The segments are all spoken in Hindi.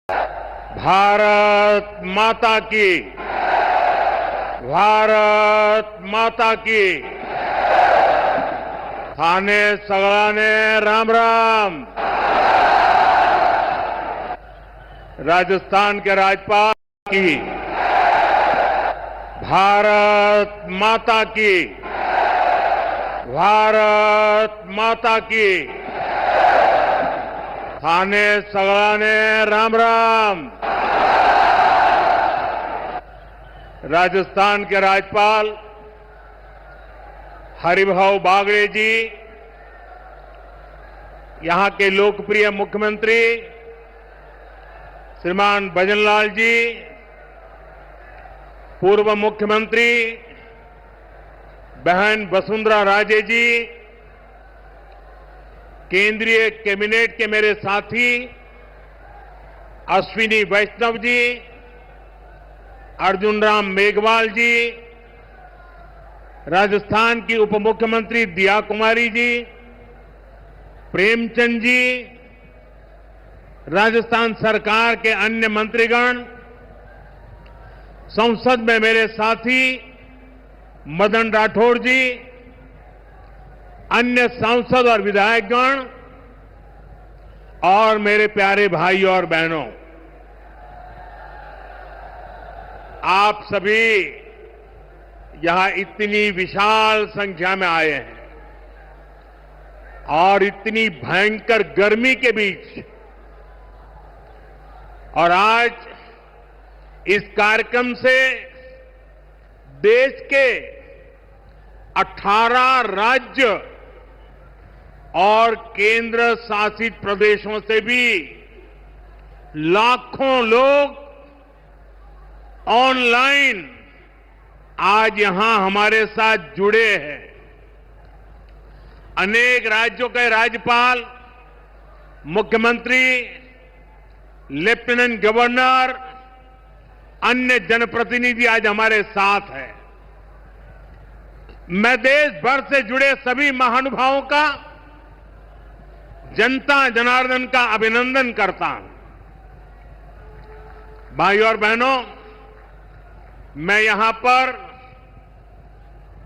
भारत माता की, भारत माता की। थाने सगळाने राम राम। राजस्थान के राज्यपाल की, भारत माता की, भारत माता की। थाने सगळाने राम राम। राजस्थान के राज्यपाल हरिभाऊ बागड़े जी, यहां के लोकप्रिय मुख्यमंत्री श्रीमान भजनलाल जी, पूर्व मुख्यमंत्री बहन वसुंधरा राजे जी, केंद्रीय कैबिनेट के मेरे साथी अश्विनी वैष्णव जी, अर्जुन राम मेघवाल जी, राजस्थान की उप मुख्यमंत्री दिया कुमारी जी, प्रेमचंद जी, राजस्थान सरकार के अन्य मंत्रीगण, संसद में मेरे साथी मदन राठौड़ जी, अन्य सांसद और विधायकगण और मेरे प्यारे भाइयों और बहनों, आप सभी यहां इतनी विशाल संख्या में आए हैं और इतनी भयंकर गर्मी के बीच, और आज इस कार्यक्रम से देश के 18 राज्य और केंद्र शासित प्रदेशों से भी लाखों लोग ऑनलाइन आज यहां हमारे साथ जुड़े हैं। अनेक राज्यों के राज्यपाल, मुख्यमंत्री, लेफ्टिनेंट गवर्नर, अन्य जनप्रतिनिधि आज हमारे साथ हैं। मैं देश भर से जुड़े सभी महानुभावों का, जनता जनार्दन का अभिनंदन करता हूं। भाइयों और बहनों, मैं यहां पर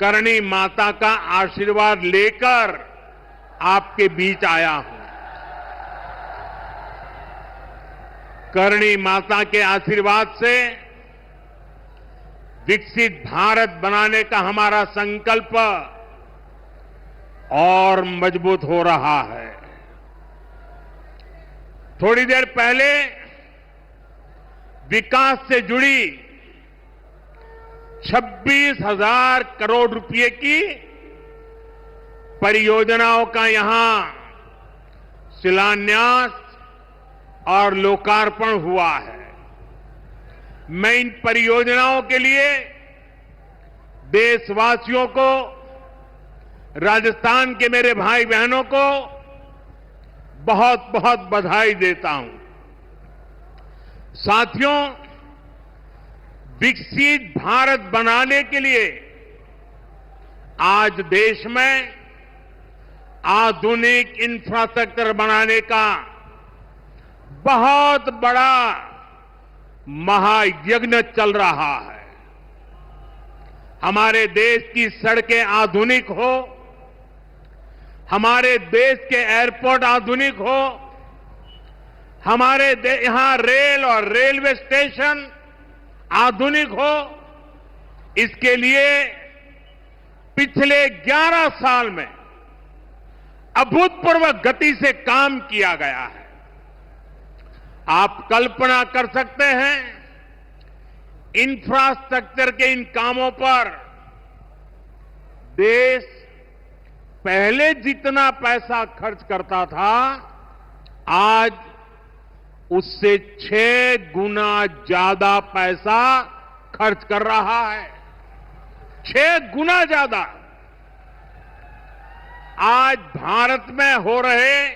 करणी माता का आशीर्वाद लेकर आपके बीच आया हूं। करणी माता के आशीर्वाद से विकसित भारत बनाने का हमारा संकल्प और मजबूत हो रहा है। थोड़ी देर पहले विकास से जुड़ी 26,000 करोड़ रुपए की परियोजनाओं का यहां शिलान्यास और लोकार्पण हुआ है। मैं इन परियोजनाओं के लिए देशवासियों को, राजस्थान के मेरे भाई बहनों को बहुत बहुत बधाई देता हूं। साथियों, विकसित भारत बनाने के लिए आज देश में आधुनिक इंफ्रास्ट्रक्चर बनाने का बहुत बड़ा महायज्ञ चल रहा है। हमारे देश की सड़कें आधुनिक हो, हमारे देश के एयरपोर्ट आधुनिक हो, हमारे यहां रेल और रेलवे स्टेशन आधुनिक हो, इसके लिए पिछले 11 साल में अभूतपूर्व गति से काम किया गया है। आप कल्पना कर सकते हैं, इंफ्रास्ट्रक्चर के इन कामों पर देश पहले जितना पैसा खर्च करता था, आज उससे 6 गुना ज्यादा पैसा खर्च कर रहा है। 6 गुना ज्यादा। आज भारत में हो रहे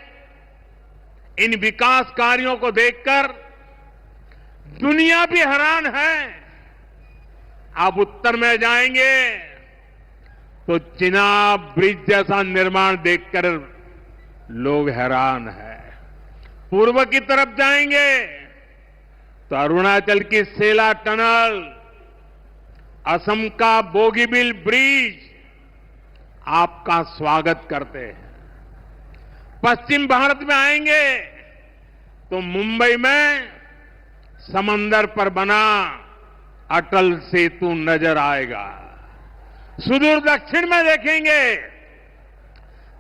इन विकास कार्यों को देखकर दुनिया भी हैरान है। आप उत्तर में जाएंगे तो चिनाब ब्रिज जैसा निर्माण देखकर लोग हैरान हैं। पूर्व की तरफ जाएंगे तो अरुणाचल की सेला टनल, असम का बोगीबिल ब्रिज आपका स्वागत करते हैं। पश्चिम भारत में आएंगे तो मुंबई में समंदर पर बना अटल सेतु नजर आएगा। सुदूर दक्षिण में देखेंगे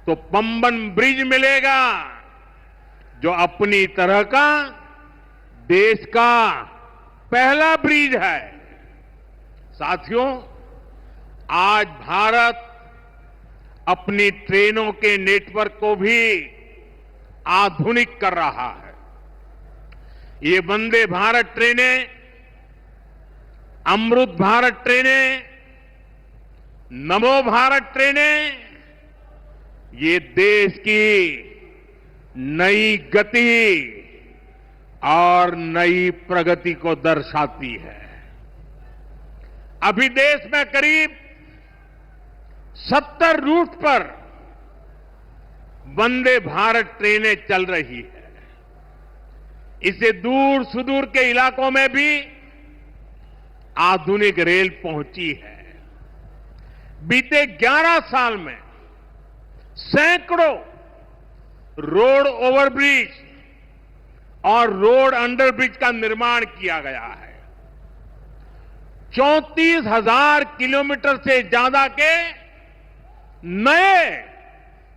तो पंबन ब्रिज मिलेगा, जो अपनी तरह का देश का पहला ब्रिज है। साथियों, आज भारत अपनी ट्रेनों के नेटवर्क को भी आधुनिक कर रहा है। ये वंदे भारत ट्रेनें, अमृत भारत ट्रेनें, नमो भारत ट्रेनें, ये देश की नई गति और नई प्रगति को दर्शाती है। अभी देश में करीब 70 रूट पर वंदे भारत ट्रेनें चल रही है। इससे दूर सुदूर के इलाकों में भी आधुनिक रेल पहुंची है। बीते 11 साल में सैकड़ों रोड ओवरब्रिज और रोड अंडरब्रिज का निर्माण किया गया है। 34,000 किलोमीटर से ज्यादा के नए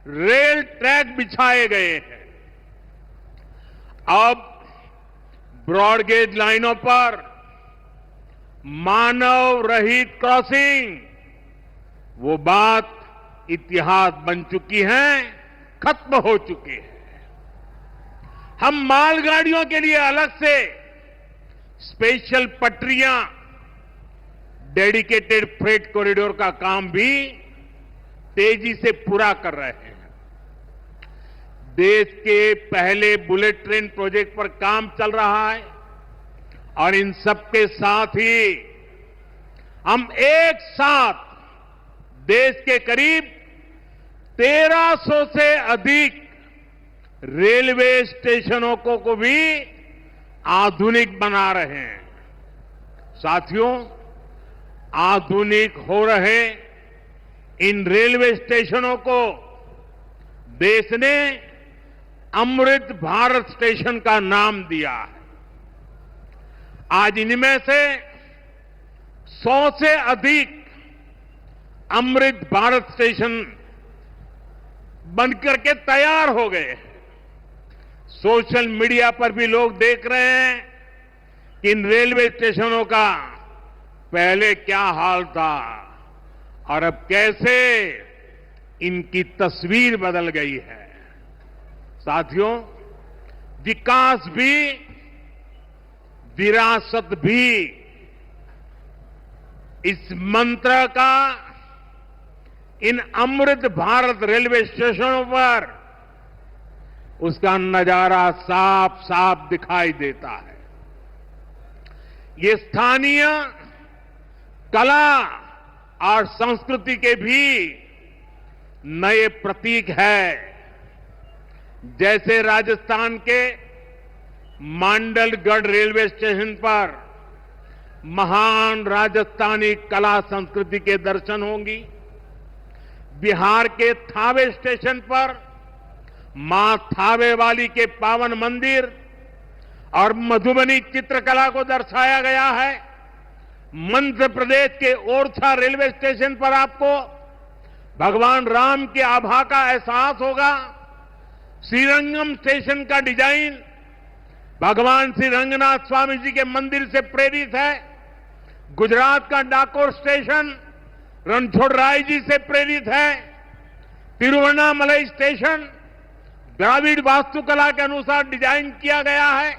रेल ट्रैक बिछाए गए हैं। अब ब्रॉडगेज लाइनों पर मानव रहित क्रॉसिंग, वो बात इतिहास बन चुकी है, खत्म हो चुकी है। हम मालगाड़ियों के लिए अलग से स्पेशल पटरियां, डेडिकेटेड फ्रेट कॉरिडोर का काम भी तेजी से पूरा कर रहे हैं। देश के पहले बुलेट ट्रेन प्रोजेक्ट पर काम चल रहा है और इन सबके साथ ही हम एक साथ देश के करीब 1300 से अधिक रेलवे स्टेशनों को भी आधुनिक बना रहे हैं। साथियों, आधुनिक हो रहे इन रेलवे स्टेशनों को देश ने अमृत भारत स्टेशन का नाम दिया है। आज इनमें से 100 से अधिक अमृत भारत स्टेशन बनकर के तैयार हो गए हैं। सोशल मीडिया पर भी लोग देख रहे हैं कि इन रेलवे स्टेशनों का पहले क्या हाल था और अब कैसे इनकी तस्वीर बदल गई है। साथियों, विकास भी, विरासत भी, इस मंत्र का इन अमृत भारत रेलवे स्टेशनों पर उसका नजारा साफ साफ दिखाई देता है। ये स्थानीय कला और संस्कृति के भी नए प्रतीक है। जैसे राजस्थान के मांडलगढ़ रेलवे स्टेशन पर महान राजस्थानी कला संस्कृति के दर्शन होंगी। बिहार के थावे स्टेशन पर मां थावे वाली के पावन मंदिर और मधुबनी चित्रकला को दर्शाया गया है। मध्य प्रदेश के ओरछा रेलवे स्टेशन पर आपको भगवान राम के आभा का एहसास होगा। श्रीरंगम स्टेशन का डिजाइन भगवान श्री रंगनाथ स्वामी जी के मंदिर से प्रेरित है। गुजरात का डाकोर स्टेशन रणछोड़राय जी से प्रेरित है। तिरुवन्नामलई स्टेशन द्राविड़ वास्तुकला के अनुसार डिजाइन किया गया है।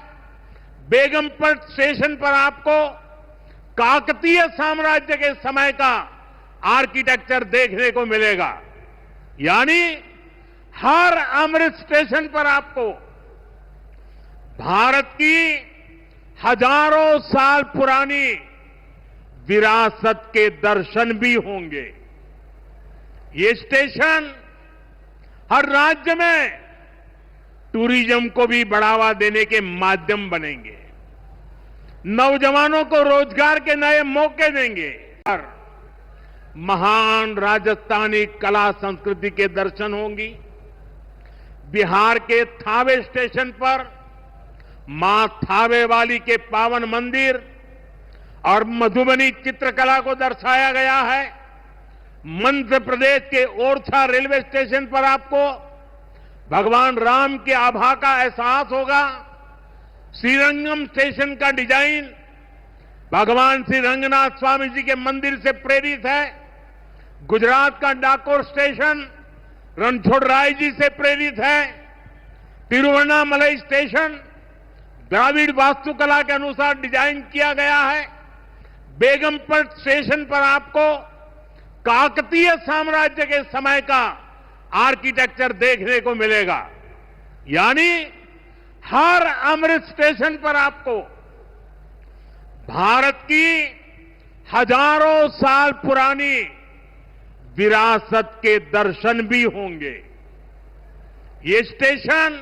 बेगमपट स्टेशन पर आपको काकतीय साम्राज्य के समय का आर्किटेक्चर देखने को मिलेगा। यानी हर अमृत स्टेशन पर आपको भारत की हजारों साल पुरानी विरासत के दर्शन भी होंगे। ये स्टेशन हर राज्य में टूरिज्म को भी बढ़ावा देने के माध्यम बनेंगे। नौजवानों को रोजगार के नए मौके देंगे और महान राजस्थानी कला संस्कृति के दर्शन होंगी। बिहार के थावे स्टेशन पर मां थावे वाली के पावन मंदिर और मधुबनी चित्रकला को दर्शाया गया है। मध्य प्रदेश के ओरछा रेलवे स्टेशन पर आपको भगवान राम के आभा का एहसास होगा। श्रीरंगम स्टेशन का डिजाइन भगवान श्री रंगनाथ स्वामी जी के मंदिर से प्रेरित है। गुजरात का डाकोर स्टेशन रणछोड़राय जी से प्रेरित है। तिरुवन्नामलई स्टेशन द्राविड़ वास्तुकला के अनुसार डिजाइन किया गया है। बेगमपट स्टेशन पर आपको काकतीय साम्राज्य के समय का आर्किटेक्चर देखने को मिलेगा। यानी हर अमृत स्टेशन पर आपको भारत की हजारों साल पुरानी विरासत के दर्शन भी होंगे। ये स्टेशन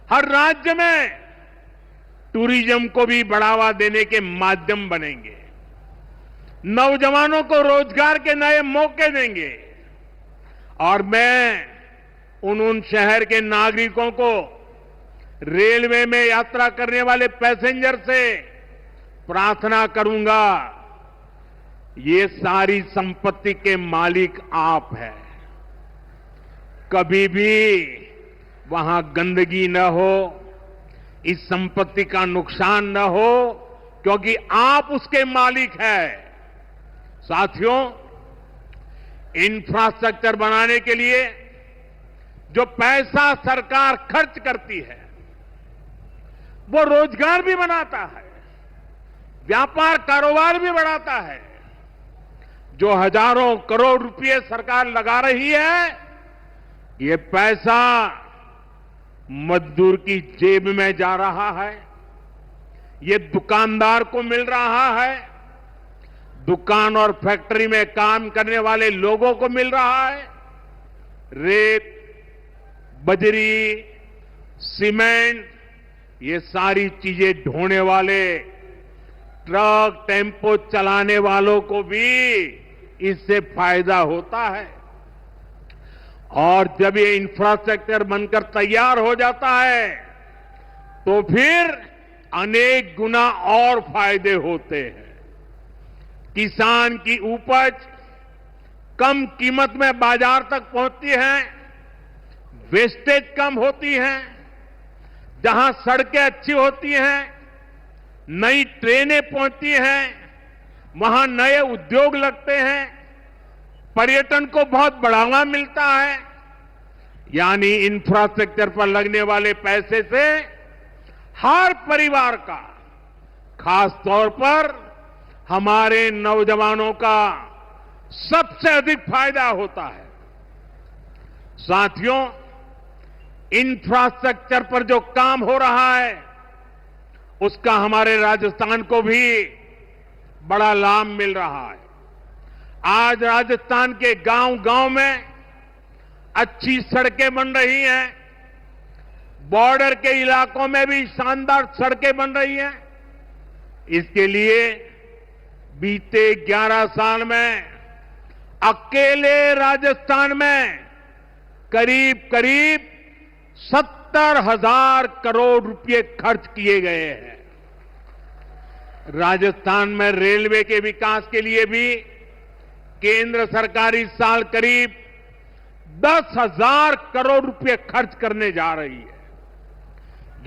हर राज्य में टूरिज्म को भी बढ़ावा देने के माध्यम बनेंगे, नौजवानों को रोजगार के नए मौके देंगे। और मैं उन शहर के नागरिकों को, रेलवे में यात्रा करने वाले पैसेंजर से प्रार्थना करूंगा, ये सारी संपत्ति के मालिक आप हैं। कभी भी वहां गंदगी न हो, इस संपत्ति का नुकसान न हो, क्योंकि आप उसके मालिक हैं। साथियों, इंफ्रास्ट्रक्चर बनाने के लिए जो पैसा सरकार खर्च करती है वो रोजगार भी बनाता है, व्यापार कारोबार भी बढ़ाता है। जो हजारों करोड़ रुपए सरकार लगा रही है, ये पैसा मजदूर की जेब में जा रहा है, ये दुकानदार को मिल रहा है, दुकान और फैक्ट्री में काम करने वाले लोगों को मिल रहा है। रेत, बजरी, सीमेंट, ये सारी चीजें ढोने वाले ट्रक, टेम्पो चलाने वालों को भी इससे फायदा होता है। और जब ये इंफ्रास्ट्रक्चर बनकर तैयार हो जाता है तो फिर अनेक गुना और फायदे होते हैं। किसान की उपज कम कीमत में बाजार तक पहुंचती है, वेस्टेज कम होती है, जहां सड़कें अच्छी होती हैं, नई ट्रेनें पहुंचती हैं, वहां नए उद्योग लगते हैं, पर्यटन को बहुत बढ़ावा मिलता है। यानी इंफ्रास्ट्रक्चर पर लगने वाले पैसे से हर परिवार का, खास तौर पर हमारे नौजवानों का सबसे अधिक फायदा होता है। साथियों, इंफ्रास्ट्रक्चर पर जो काम हो रहा है उसका हमारे राजस्थान को भी बड़ा लाभ मिल रहा है। आज राजस्थान के गांव-गांव में अच्छी सड़कें बन रही हैं, बॉर्डर के इलाकों में भी शानदार सड़कें बन रही हैं। इसके लिए बीते 11 साल में अकेले राजस्थान में करीब करीब 70,000 करोड़ रुपए खर्च किए गए हैं। राजस्थान में रेलवे के विकास के लिए भी केंद्र सरकार इस साल करीब 10,000 करोड़ रुपए खर्च करने जा रही है।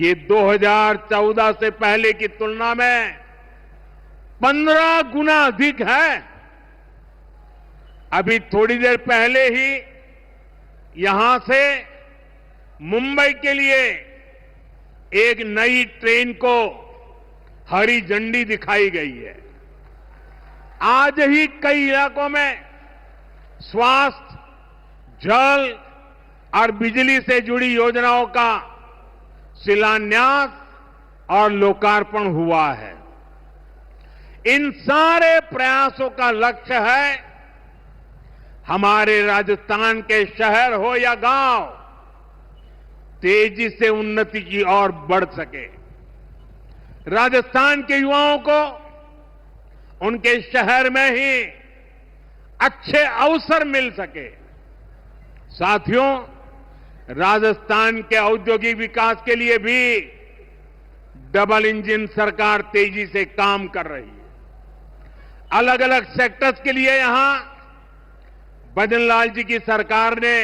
ये 2014 से पहले की तुलना में 15 गुना अधिक है। अभी थोड़ी देर पहले ही यहां से मुंबई के लिए एक नई ट्रेन को हरी झंडी दिखाई गई है। आज ही कई इलाकों में स्वास्थ्य, जल और बिजली से जुड़ी योजनाओं का शिलान्यास और लोकार्पण हुआ है। इन सारे प्रयासों का लक्ष्य है हमारे राजस्थान के शहर हो या गांव तेजी से उन्नति की ओर बढ़ सके। राजस्थान के युवाओं को उनके शहर में ही अच्छे अवसर मिल सके। साथियों, राजस्थान के औद्योगिक विकास के लिए भी डबल इंजन सरकार तेजी से काम कर रही है। अलग अलग सेक्टर्स के लिए यहां भजनलाल जी की सरकार ने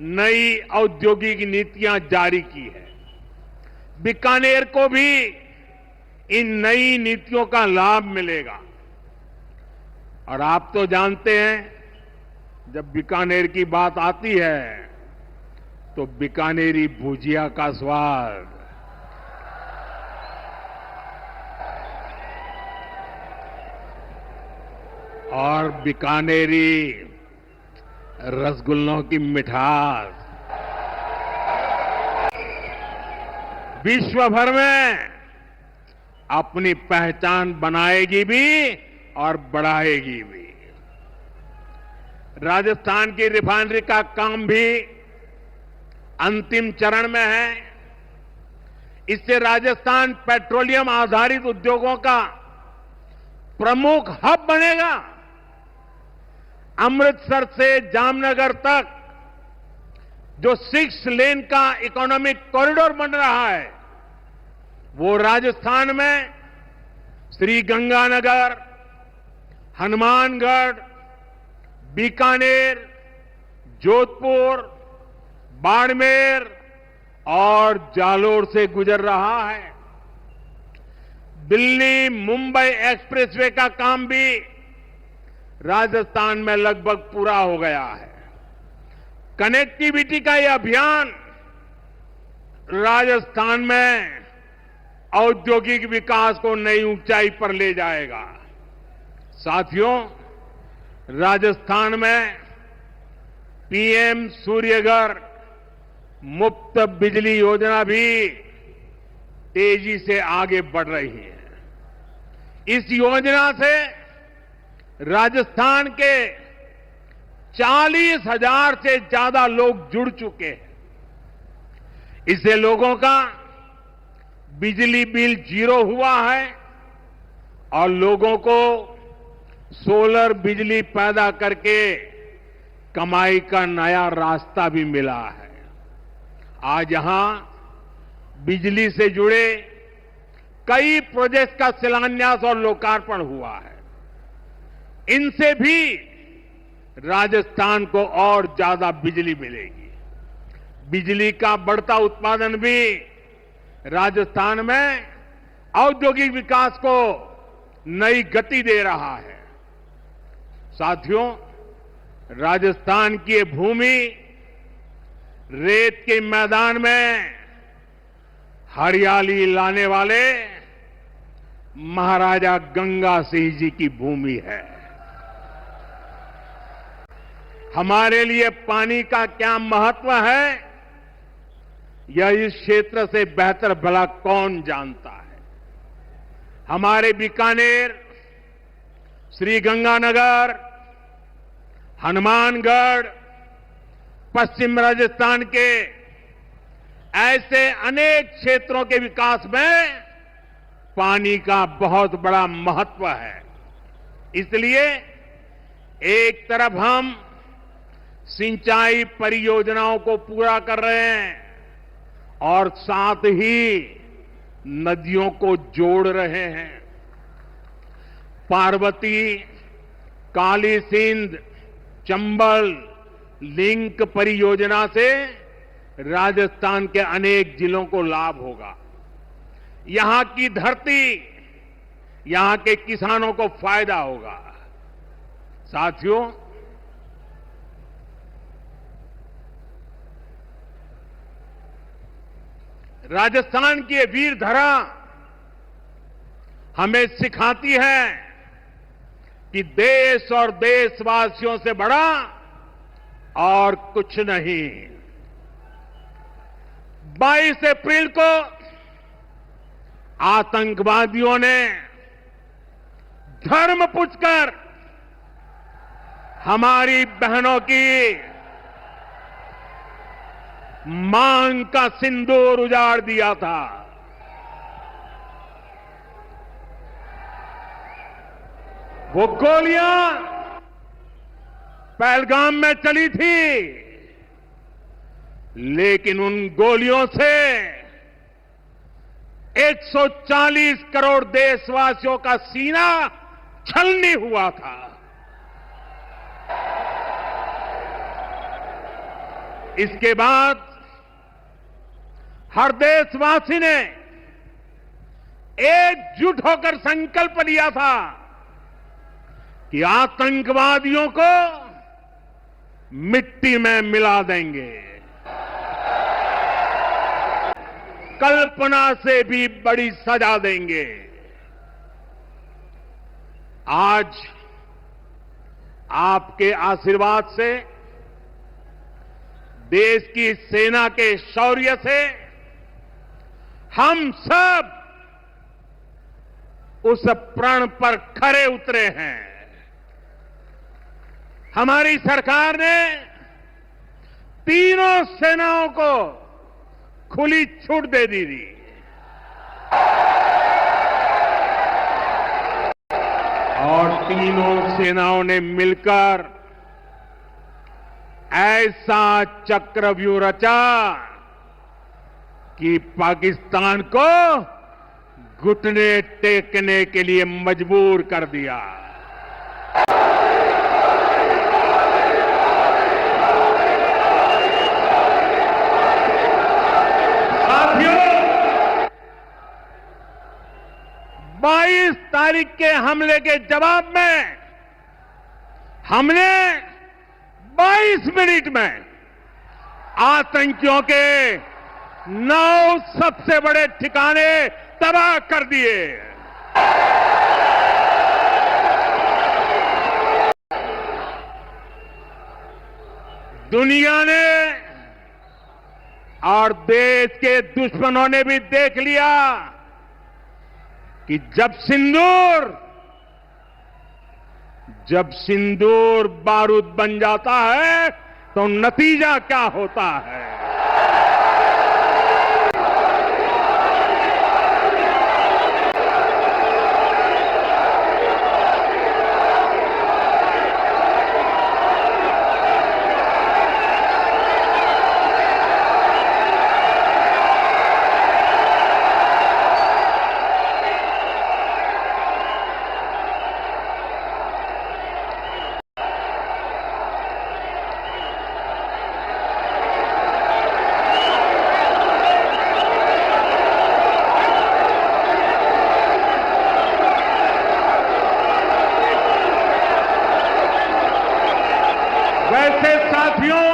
नई औद्योगिक नीतियां जारी की है। बीकानेर को भी इन नई नीतियों का लाभ मिलेगा। और आप तो जानते हैं, जब बीकानेर की बात आती है तो बीकानेरी भुजिया का स्वाद, और बीकानेरी रसगुल्लों की मिठास विश्व भर में अपनी पहचान बनाएगी भी और बढ़ाएगी भी। राजस्थान की रिफाइनरी का काम भी अंतिम चरण में है। इससे राजस्थान पेट्रोलियम आधारित उद्योगों का प्रमुख हब बनेगा। अमृतसर से जामनगर तक जो 6 लेन का इकोनॉमिक कॉरिडोर बन रहा है, वो राजस्थान में श्रीगंगानगर, हनुमानगढ़, बीकानेर, जोधपुर, बाड़मेर और जालोर से गुजर रहा है। दिल्ली मुंबई एक्सप्रेसवे का काम भी राजस्थान में लगभग पूरा हो गया है। कनेक्टिविटी का यह अभियान राजस्थान में औद्योगिक विकास को नई ऊंचाई पर ले जाएगा। साथियों, राजस्थान में पीएम सूर्यघर मुफ्त बिजली योजना भी तेजी से आगे बढ़ रही है। इस योजना से राजस्थान के 40,000 से ज्यादा लोग जुड़ चुके हैं। इससे लोगों का बिजली बिल 0 हुआ है और लोगों को सोलर बिजली पैदा करके कमाई का नया रास्ता भी मिला है। आज यहां बिजली से जुड़े कई प्रोजेक्ट का शिलान्यास और लोकार्पण हुआ है। इनसे भी राजस्थान को और ज्यादा बिजली मिलेगी। बिजली का बढ़ता उत्पादन भी राजस्थान में औद्योगिक विकास को नई गति दे रहा है। साथियों, राजस्थान की ये भूमि रेत के मैदान में हरियाली लाने वाले महाराजा गंगा सिंह जी की भूमि है। हमारे लिए पानी का क्या महत्व है, यह इस क्षेत्र से बेहतर भला कौन जानता है। हमारे बीकानेर, श्रीगंगानगर, हनुमानगढ़, पश्चिम राजस्थान के ऐसे अनेक क्षेत्रों के विकास में पानी का बहुत बड़ा महत्व है। इसलिए एक तरफ हम सिंचाई परियोजनाओं को पूरा कर रहे हैं और साथ ही नदियों को जोड़ रहे हैं। पार्वती, काली सिंध, चंबल लिंक परियोजना से राजस्थान के अनेक जिलों को लाभ होगा। यहां की धरती, यहां के किसानों को फायदा होगा। साथियों, राजस्थान की ये वीर धरा हमें सिखाती है कि देश और देशवासियों से बड़ा और कुछ नहीं। 22 अप्रैल को आतंकवादियों ने धर्म पूछकर हमारी बहनों की मांग का सिंदूर उजाड़ दिया था। वो गोलियां पहलगाम में चली थी, लेकिन उन गोलियों से 140 करोड़ देशवासियों का सीना छलनी हुआ था। इसके बाद हर देशवासी ने एकजुट होकर संकल्प लिया था कि आतंकवादियों को मिट्टी में मिला देंगे। कल्पना से भी बड़ी सजा देंगे। आज आपके आशीर्वाद से, देश की सेना के शौर्य से हम सब उस प्रण पर खरे उतरे हैं। हमारी सरकार ने तीनों सेनाओं को खुली छूट दे दी थी। और तीनों सेनाओं ने मिलकर ऐसा चक्रव्यूह रचा कि पाकिस्तान को घुटने टेकने के लिए मजबूर कर दिया। साथियों, 22 तारीख के हमले के जवाब में हमने 22 मिनट में आतंकियों के 9 सबसे बड़े ठिकाने तबाह कर दिए। दुनिया ने और देश के दुश्मनों ने भी देख लिया कि जब सिंदूर बारूद बन जाता है तो नतीजा क्या होता है। वैसे साथियों,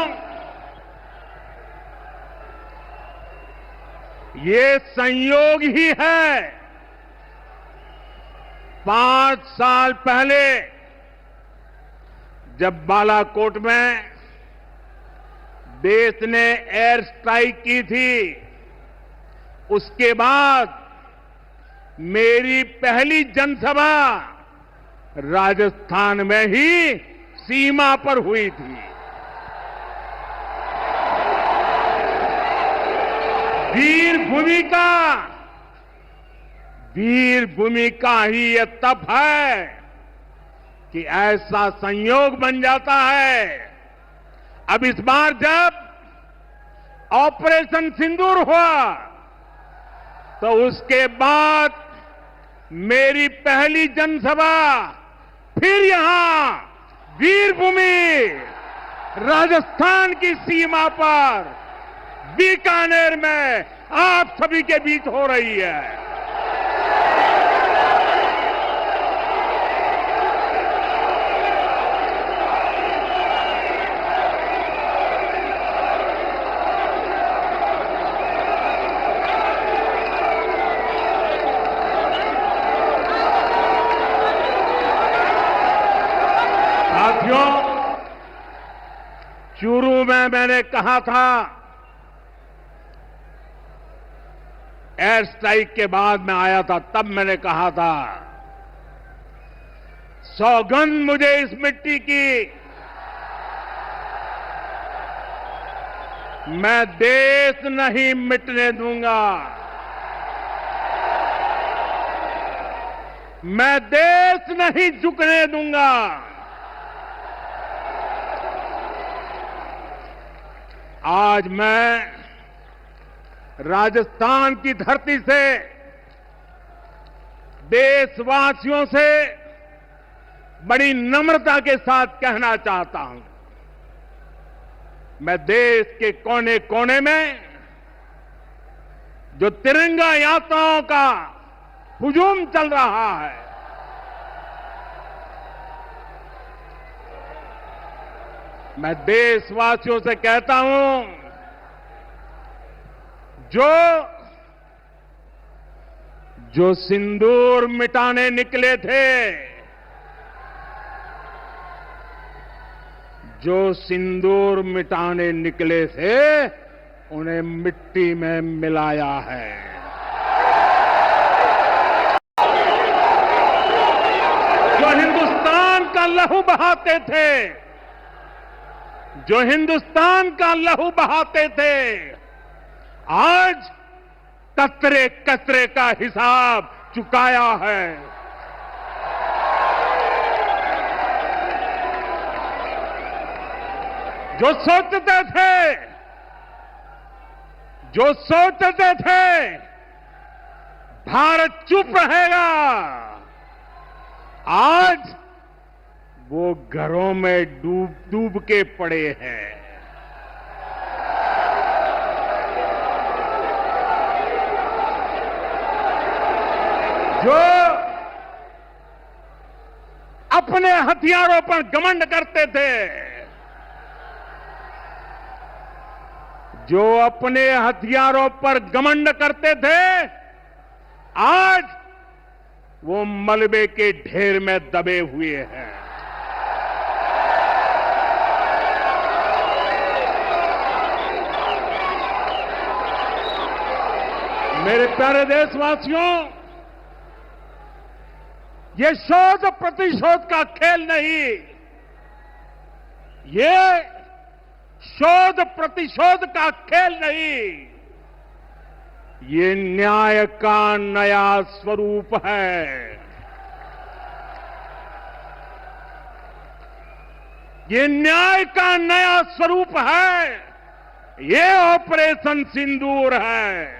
ये संयोग ही है। 5 साल पहले जब बालाकोट में देश ने एयर स्ट्राइक की थी, उसके बाद मेरी पहली जनसभा राजस्थान में ही सीमा पर हुई थी। वीर भूमि का ही यह तप है कि ऐसा संयोग बन जाता है। अब इस बार जब ऑपरेशन सिंदूर हुआ तो उसके बाद मेरी पहली जनसभा फिर यहां वीरभूमि राजस्थान की सीमा पर बीकानेर में आप सभी के बीच हो रही है। साथियों, चूरू में मैंने कहा था, एयर स्ट्राइक के बाद मैं आया था, तब मैंने कहा था, सौगंध मुझे इस मिट्टी की, मैं देश नहीं मिटने दूंगा। मैं देश नहीं झुकने दूंगा। आज मैं राजस्थान की धरती से देशवासियों से बड़ी नम्रता के साथ कहना चाहता हूं, मैं देश के कोने कोने में जो तिरंगा यात्राओं का हुजूम चल रहा है, मैं देशवासियों से कहता हूं, जो सिंदूर मिटाने निकले थे, जो सिंदूर मिटाने निकले थे, उन्हें मिट्टी में मिलाया है। जो हिंदुस्तान का लहू बहाते थे, जो हिंदुस्तान का लहू बहाते थे, आज कतरे कतरे का हिसाब चुकाया है। जो सोचते थे भारत चुप रहेगा, आज वो घरों में डूब डूब के पड़े हैं। जो अपने हथियारों पर घमंड करते थे, जो अपने हथियारों पर घमंड करते थे, आज वो मलबे के ढेर में दबे हुए हैं। मेरे प्यारे देशवासियों, ये शोध प्रतिशोध का खेल नहीं, ये शोध प्रतिशोध का खेल नहीं, ये न्याय का नया स्वरूप है। ये न्याय का नया स्वरूप है। ये ऑपरेशन सिंदूर है।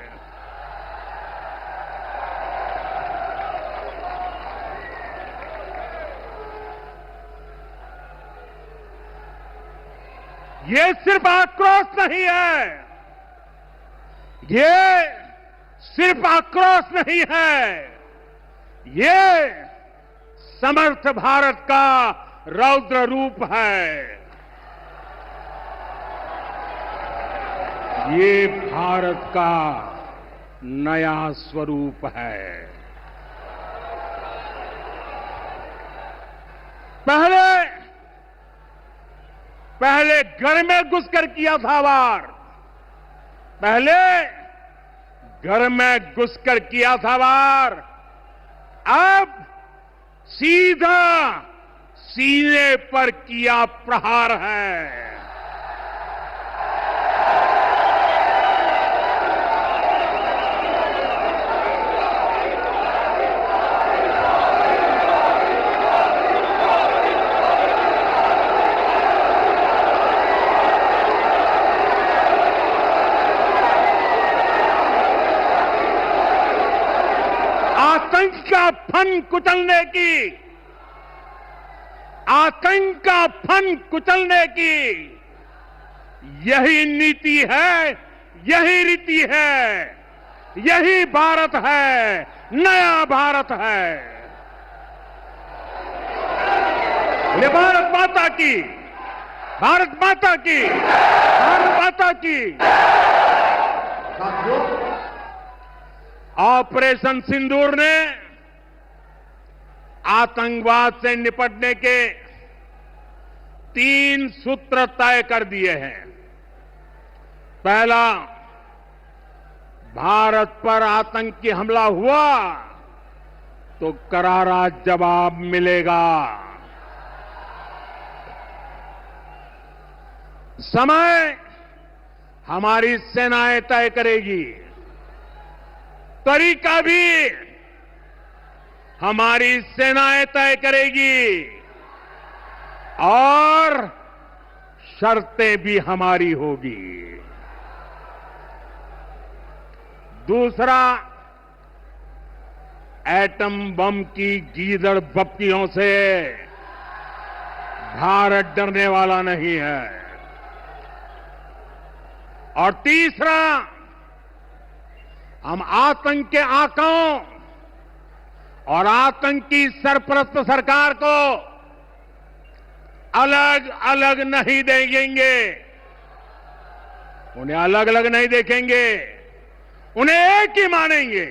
ये सिर्फ आक्रोश नहीं है, ये सिर्फ आक्रोश नहीं है, ये समर्थ भारत का रौद्र रूप है। ये भारत का नया स्वरूप है। पहले घर में घुसकर किया था वार, पहले घर में घुसकर किया था वार, अब सीधा सीने पर किया प्रहार है। आतंक का फन कुचलने की, आतंक का फन कुचलने की यही नीति है, यही रीति है, यही भारत है, नया भारत है। ये भारत माता की, भारत माता की, भारत माता की। ऑपरेशन सिंदूर ने आतंकवाद से निपटने के 3 सूत्र तय कर दिए हैं। पहला, भारत पर आतंकी हमला हुआ तो करारा जवाब मिलेगा। समय हमारी सेनाएं तय करेगी, तरीका भी हमारी सेनाएं तय करेगी और शर्तें भी हमारी होगी। दूसरा, एटम बम की गीदड़ बप्तियों से भारत डरने वाला नहीं है। और तीसरा, हम आतंक के आकाओं और आतंकी सरपरस्त सरकार को अलग अलग नहीं देखेंगे, उन्हें अलग अलग नहीं देखेंगे, उन्हें एक ही मानेंगे।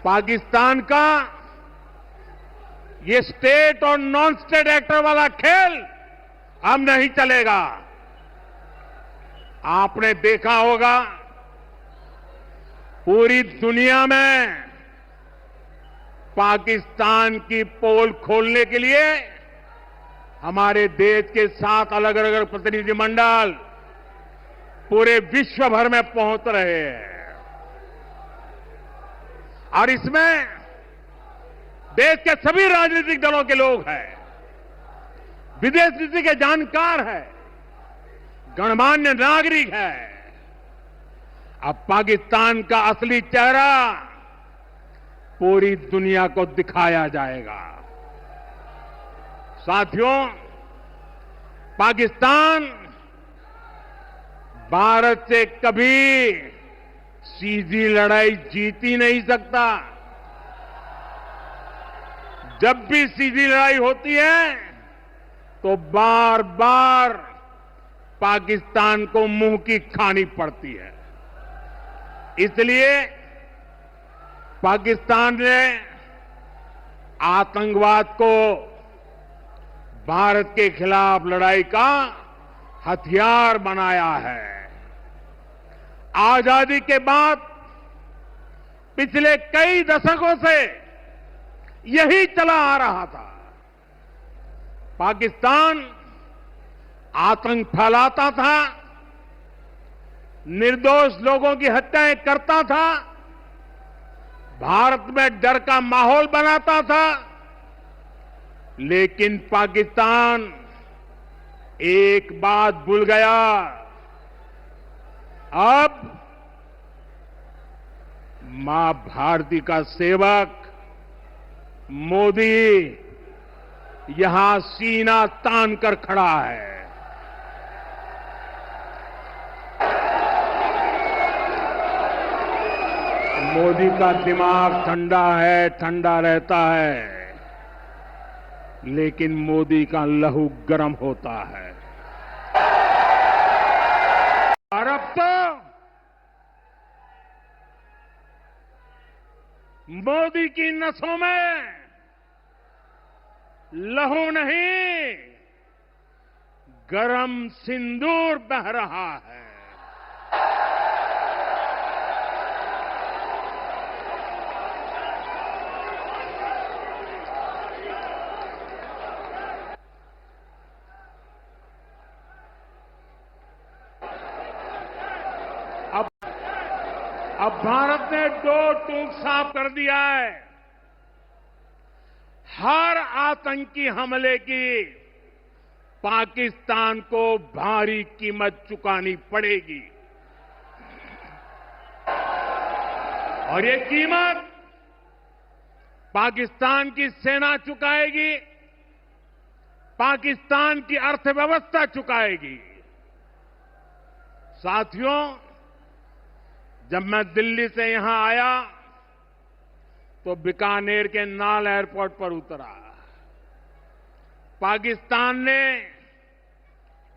पाकिस्तान का ये स्टेट और नॉन स्टेट एक्टर वाला खेल अब नहीं चलेगा। आपने देखा होगा, पूरी दुनिया में पाकिस्तान की पोल खोलने के लिए हमारे देश के 7 अलग अलग प्रतिनिधिमंडल पूरे विश्व भर में पहुंच रहे हैं। और इसमें देश के सभी राजनीतिक दलों के लोग हैं, विदेश नीति के जानकार हैं, गणमान्य नागरिक हैं। अब पाकिस्तान का असली चेहरा पूरी दुनिया को दिखाया जाएगा। साथियों, पाकिस्तान भारत से कभी सीधी लड़ाई जीत ही नहीं सकता। जब भी सीधी लड़ाई होती है तो बार बार पाकिस्तान को मुंह की खानी पड़ती है। इसलिए पाकिस्तान ने आतंकवाद को भारत के खिलाफ लड़ाई का हथियार बनाया है। आजादी के बाद पिछले कई दशकों से यही चला आ रहा था। पाकिस्तान आतंक फैलाता था, निर्दोष लोगों की हत्याएं करता था, भारत में डर का माहौल बनाता था। लेकिन पाकिस्तान एक बात भूल गया, अब मां भारती का सेवक मोदी यहां सीना तान कर खड़ा है। मोदी का दिमाग ठंडा है, ठंडा रहता है, लेकिन मोदी का लहू गर्म होता है। और अब तो मोदी की नसों में लहू नहीं, गरम सिंदूर बह रहा है। अब भारत ने दो टूक साफ कर दिया है। हर आतंकी हमले की पाकिस्तान को भारी कीमत चुकानी पड़ेगी और ये कीमत पाकिस्तान की सेना चुकाएगी, पाकिस्तान की अर्थव्यवस्था चुकाएगी। साथियों, जब मैं दिल्ली से यहां आया तो बीकानेर के नाल एयरपोर्ट पर उतरा। पाकिस्तान ने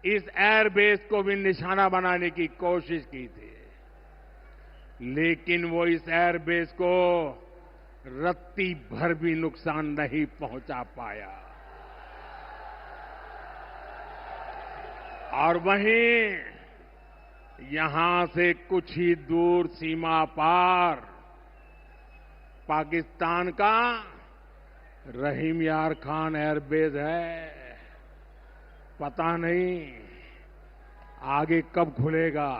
इस एयरबेस को भी निशाना बनाने की कोशिश की थी, लेकिन वो इस एयरबेस को रत्ती भर भी नुकसान नहीं पहुंचा पाया। और वहीं यहां से कुछ ही दूर सीमा पार पाकिस्तान का रहीम यार खान एयरबेस है। पता नहीं आगे कब खुलेगा।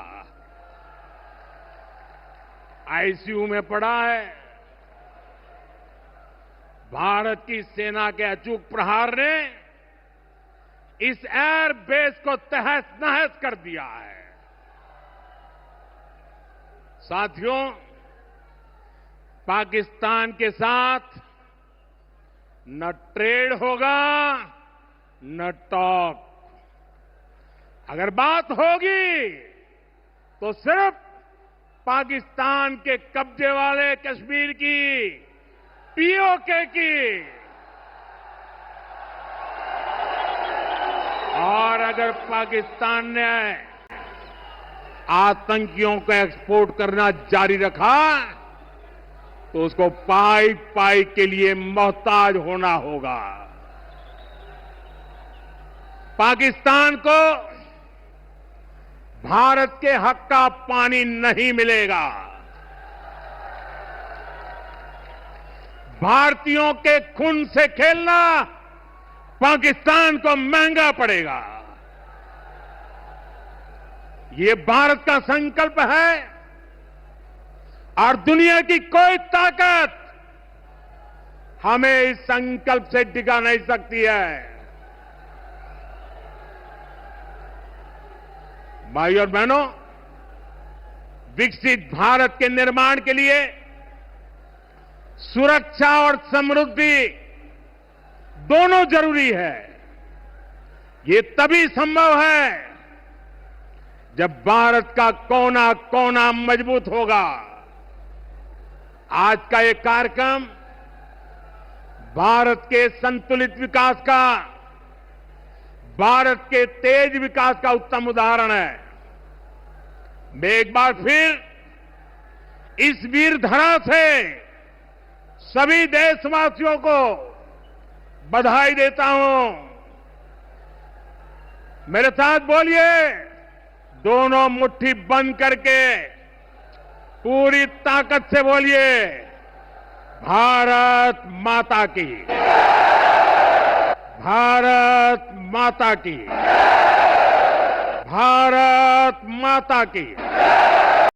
आईसीयू में पड़ा है, भारत की सेना के अचूक प्रहार ने इस एयर बेस को तहस नहस कर दिया है। साथियों, पाकिस्तान के साथ न ट्रेड होगा न टॉक। अगर बात होगी तो सिर्फ पाकिस्तान के कब्जे वाले कश्मीर की, पीओके की। और अगर पाकिस्तान ने आतंकियों को एक्सपोर्ट करना जारी रखा तो उसको पाई पाई के लिए मोहताज होना होगा। पाकिस्तान को भारत के हक का पानी नहीं मिलेगा। भारतीयों के खून से खेलना पाकिस्तान को महंगा पड़ेगा। ये भारत का संकल्प है और दुनिया की कोई ताकत हमें इस संकल्प से डिगा नहीं सकती है। भाइयों और बहनों, विकसित भारत के निर्माण के लिए सुरक्षा और समृद्धि दोनों जरूरी है। ये तभी संभव है जब भारत का कोना कोना मजबूत होगा। आज का ये कार्यक्रम भारत के संतुलित विकास का, भारत के तेज विकास का उत्तम उदाहरण है। मैं एक बार फिर इस वीर धरा से सभी देशवासियों को बधाई देता हूं। मेरे साथ बोलिए, दोनों मुट्ठी बंद करके पूरी ताकत से बोलिए, भारत माता की, भारत माता की, भारत माता की।